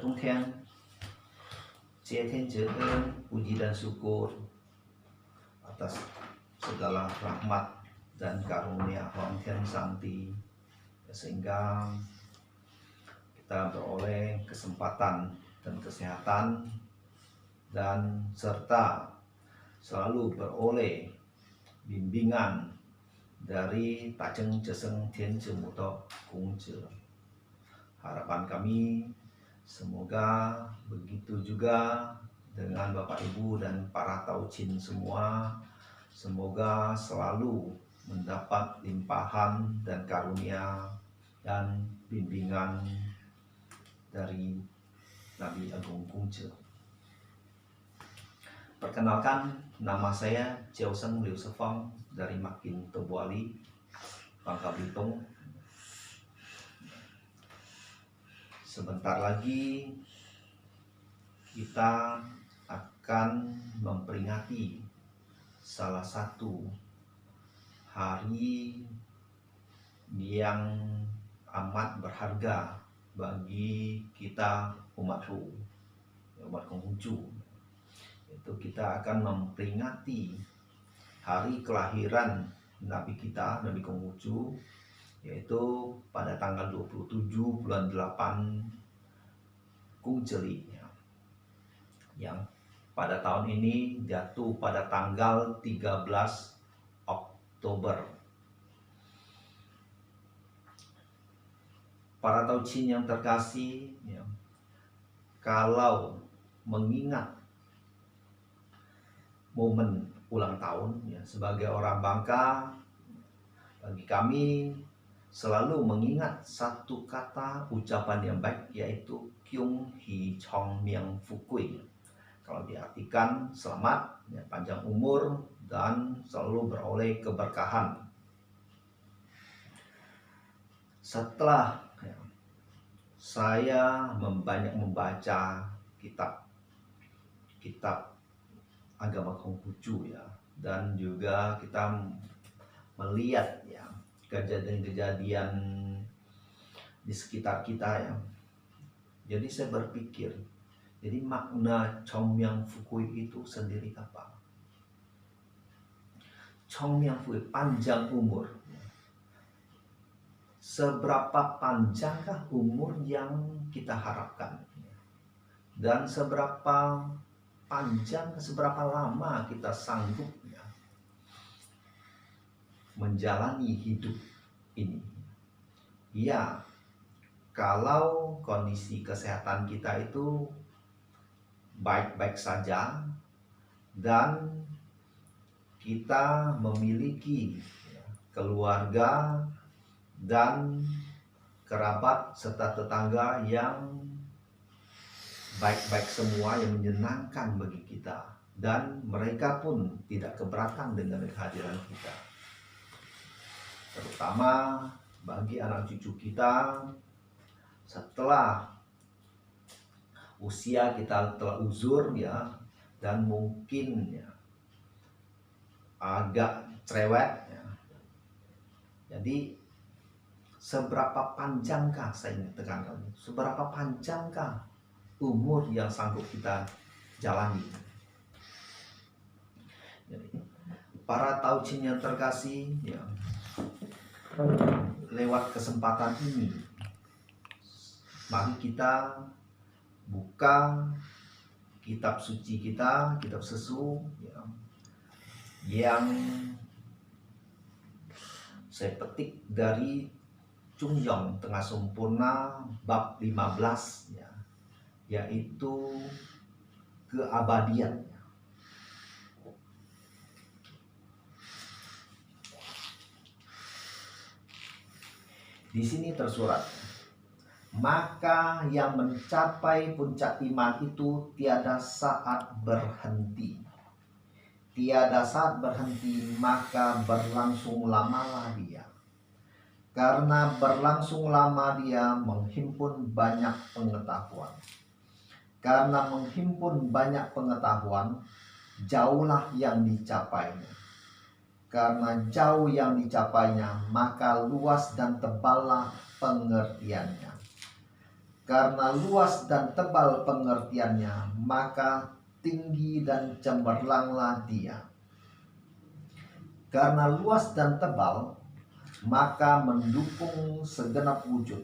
冬天，接天知恩，puji dan syukur atas segala rahmat dan karunia Huang Tian Santi, sehingga kita beroleh kesempatan dan kesehatan dan serta selalu beroleh bimbingan dari Tajeng Jeseng Tian Jemuto Kung Je. Harapan kami semoga begitu juga dengan Bapak Ibu dan para taucin semua, semoga selalu mendapat limpahan dan karunia dan bimbingan dari Nabi Agung Kung Je. Perkenalkan, nama saya Chiao Seng Liu Sefang dari Makin Tobuali, Bangka Belitung. Sebentar lagi kita akan memperingati salah satu hari yang amat berharga bagi kita umat Konghucu. Itu kita akan memperingati hari kelahiran Nabi kita, Nabi Konghucu, yaitu pada tanggal 27 bulan 8 Kung Jeli, yang pada tahun ini jatuh pada tanggal 13 Oktober. Para taucin yang terkasih, kalau mengingat momen ulang tahun, sebagai orang Bangka, bagi kami selalu mengingat satu kata ucapan yang baik, yaitu Kyung Hi Chong Miang Fukui. Kalau diartikan selamat, panjang umur, dan selalu beroleh keberkahan. Setelah saya banyak membaca kitab agama Konghucu, dan juga kita melihat kejadian-kejadian di sekitar kita, Jadi saya berpikir, jadi makna Chong Miang Fukui itu sendiri apa? Chong Miang Fukui, panjang umur. Seberapa panjangkah umur yang kita harapkan? Dan seberapa panjang, seberapa lama kita sanggup menjalani hidup ini? Ya, kalau kondisi kesehatan kita itu baik-baik saja dan kita memiliki keluarga dan kerabat serta tetangga yang baik-baik semua, yang menyenangkan bagi kita, dan mereka pun tidak keberatan dengan kehadiran kita. Terutama bagi anak cucu kita, setelah usia kita telah uzur, dan mungkin agak cerewet, Jadi seberapa panjangkah, saya ingin tekankan, seberapa panjangkah umur yang sanggup kita jalani? Jadi, para taucin yang terkasih, lewat kesempatan ini, mari kita buka kitab suci kita, kitab Sesu, yang saya petik dari Chung Yong Tengah Sempurna bab 15, yaitu keabadian. Di sini tersurat, maka yang mencapai puncak iman itu tiada saat berhenti. Tiada saat berhenti, maka berlangsung lamalah dia. Karena berlangsung lama dia menghimpun banyak pengetahuan. Karena menghimpun banyak pengetahuan, jauhlah yang dicapainya. Karena jauh yang dicapainya, maka luas dan teballah pengertiannya. Karena luas dan tebal pengertiannya, maka tinggi dan cemerlanglah dia. Karena luas dan tebal, maka mendukung segenap wujud.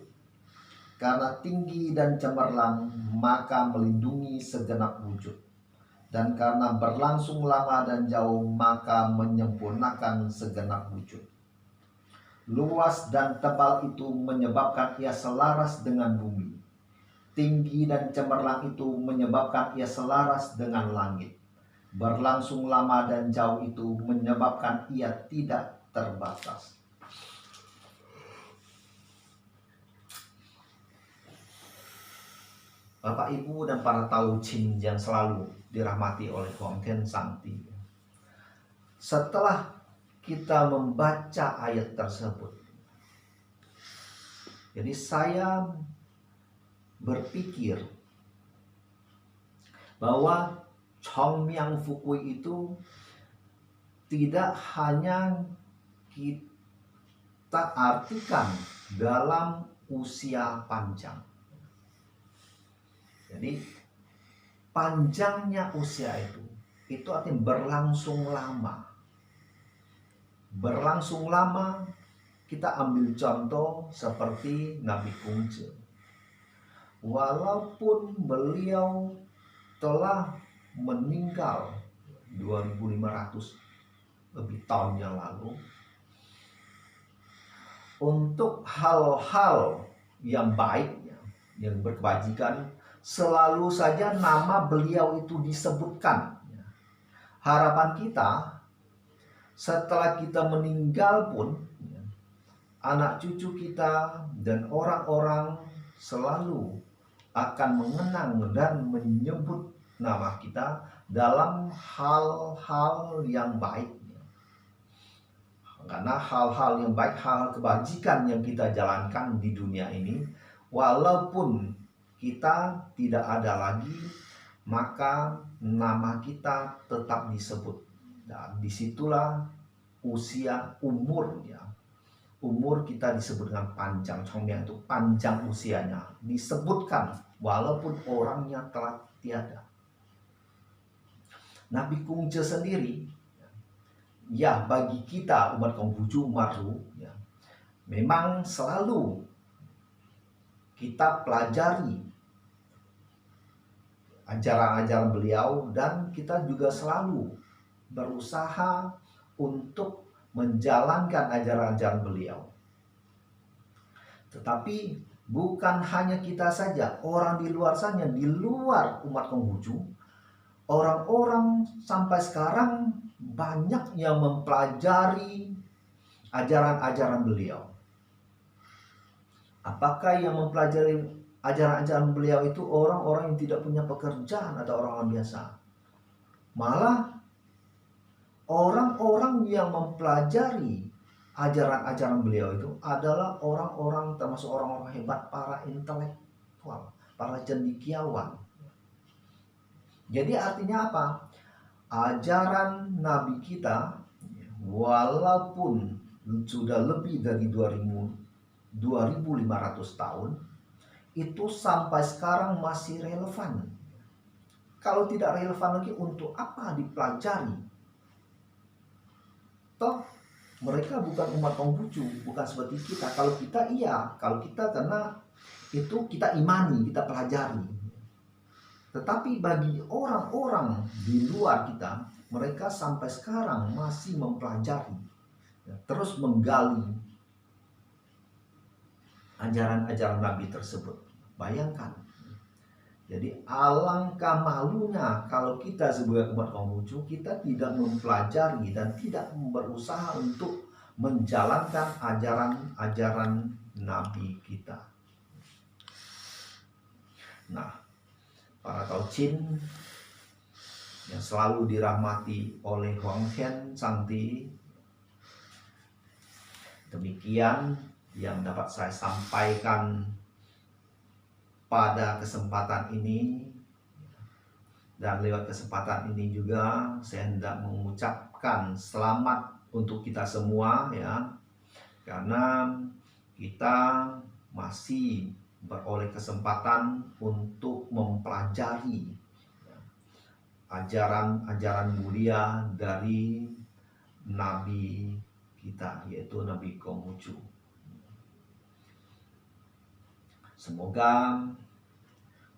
Karena tinggi dan cemerlang, maka melindungi segenap wujud. Dan karena berlangsung lama dan jauh, maka menyempurnakan segenap wujud. Luas dan tebal itu menyebabkan ia selaras dengan bumi. Tinggi dan cemerlang itu menyebabkan ia selaras dengan langit. Berlangsung lama dan jauh itu menyebabkan ia tidak terbatas. Bapak, Ibu, dan para Tauchin yang selalu dirahmati oleh Huang Tian Sangti. Setelah kita membaca ayat tersebut, jadi saya berpikir bahwa Chongmyang Fukui itu tidak hanya kita artikan dalam usia panjang. Jadi panjangnya usia itu artinya berlangsung lama. Berlangsung lama, kita ambil contoh seperti Nabi Kungce. Walaupun beliau telah meninggal 2500 lebih tahun yang lalu, untuk hal-hal yang baik, yang berkebajikan, selalu saja nama beliau itu disebutkan. Harapan kita, setelah kita meninggal pun, anak cucu kita dan orang-orang selalu akan mengenang dan menyebut nama kita dalam hal-hal yang baik. Karena hal-hal yang baik, hal-hal kebajikan yang kita jalankan di dunia ini, walaupun kita tidak ada lagi, maka nama kita tetap disebut. Dan disitulah usia, umurnya. Umur kita disebut dengan panjang. Chongmyang itu panjang usianya, disebutkan walaupun orangnya telah tiada. Nabi Kungce sendiri, ya, bagi kita umat Konghucu, umat Ru, ya, memang selalu kita pelajari ajaran-ajaran beliau, dan kita juga selalu berusaha untuk menjalankan ajaran-ajaran beliau. Tetapi bukan hanya kita saja, orang di luar sana, di luar umat Konghucu, orang-orang sampai sekarang banyak yang mempelajari ajaran-ajaran beliau. Apakah yang mempelajari ajaran-ajaran beliau itu orang-orang yang tidak punya pekerjaan atau orang-orang biasa? Malah orang-orang yang mempelajari ajaran-ajaran beliau itu adalah orang-orang, termasuk orang-orang hebat, para intelektual, para cendekiawan. Jadi artinya apa? Ajaran Nabi kita, walaupun sudah lebih dari 2500 tahun, itu sampai sekarang masih relevan. Kalau tidak relevan lagi, untuk apa dipelajari? Toh mereka bukan umat Konghucu, bukan seperti kita. Kalau kita iya, kalau kita karena itu kita imani, kita pelajari. Tetapi bagi orang-orang di luar kita, mereka sampai sekarang masih mempelajari, terus menggali ajaran-ajaran Nabi tersebut. Bayangkan. Jadi alangkah malunya kalau kita sebagai umat Konghucu, kita tidak mempelajari dan tidak berusaha untuk menjalankan ajaran-ajaran Nabi kita. Nah, para Tauchin yang selalu dirahmati oleh Huang Tian Sangti, demikian yang dapat saya sampaikan pada kesempatan ini. Dan lewat kesempatan ini juga saya hendak mengucapkan selamat untuk kita semua, ya, karena kita masih beroleh kesempatan untuk mempelajari ajaran-ajaran mulia dari Nabi kita, yaitu Nabi Konghucu. Semoga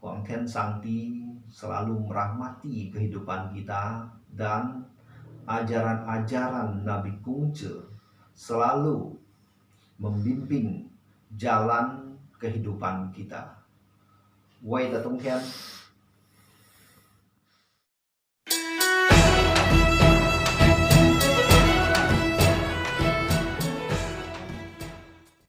Huang Tian Sangti selalu merahmati kehidupan kita dan ajaran-ajaran Nabi Konghucu selalu membimbing jalan kehidupan kita. Wei da Tong Tian